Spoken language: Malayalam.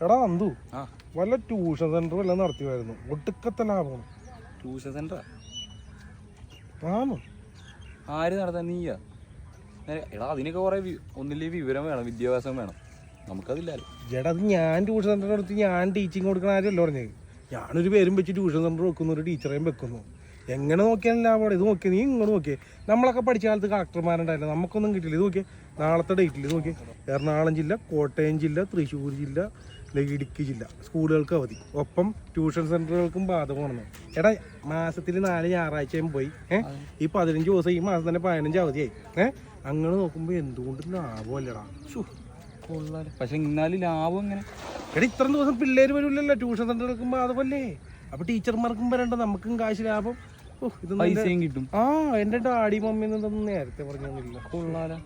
എടാ അന്തു വല്ല ട്യൂഷൻ സെന്റർ വല്ല നടത്തിയായിരുന്നു. ഒടുക്കത്തെ ലാഭമാണ്. ട്യൂഷൻ സെന്റർ ആണോ? ആര് നടത്താൻ? നീയാ? എടാ അതിനൊക്കെ കുറെ ഒന്നില്ലേ വിവരം വേണം, വിദ്യാഭ്യാസം വേണം. നമുക്കതില്ലല്ലോ. ചേട്ടാ അത് ഞാൻ ട്യൂഷൻ സെന്റർ നടത്തി ഞാൻ ടീച്ചിങ് കൊടുക്കണ ആരല്ലോ പറഞ്ഞത്. ഞാനൊരു പേരും വെച്ച് ട്യൂഷൻ സെന്റർ വെക്കുന്നു, ഒരു ടീച്ചറേയും വെക്കുന്നു. എങ്ങനെ നോക്കിയാലും ലാഭമാണ്. ഇത് നോക്കിയാൽ നീ ഇങ്ങോട്ട് നോക്കിയേ, നമ്മളൊക്കെ പഠിച്ച കാലത്ത് കളക്ടർമാരുണ്ടായില്ല, നമുക്കൊന്നും കിട്ടില്ല. ഇത് നോക്കിയേ, നാളത്തെ ഡേറ്റിൽ ഇത് നോക്കിയേ, എറണാകുളം ജില്ല, കോട്ടയം ജില്ല, തൃശ്ശൂർ ജില്ല, ഇടുക്കി ജില്ല സ്കൂളുകൾക്ക് അവധി, ഒപ്പം ട്യൂഷൻ സെന്ററുകൾക്കും ബാധകമാണെന്ന്. എടാ മാസത്തിൽ 4 ഞായറാഴ്ചയും പോയി ഈ 15 ദിവസം, ഈ മാസം തന്നെ 15 അവധിയായി. അങ്ങനെ നോക്കുമ്പോൾ എന്തുകൊണ്ട് ലാഭമല്ലടാ. കൊള്ളാലോ. പക്ഷെ എന്നാലും ലാഭം എങ്ങനെ? എടാ ഇത്രയും ദിവസം പിള്ളേര് വരില്ലല്ലോ, ട്യൂഷൻ സെന്ററുകൾക്കും ബാധകമല്ലേ. അപ്പൊ ടീച്ചർമാർക്കും വരണ്ട, നമുക്കും കാശ് ലാഭം. പൈസയും കിട്ടും. എന്റെ ഡാഡി മമ്മി എന്നൊന്നും നേരത്തെ പറഞ്ഞൊന്നുമില്ല. കൊള്ളാലോ.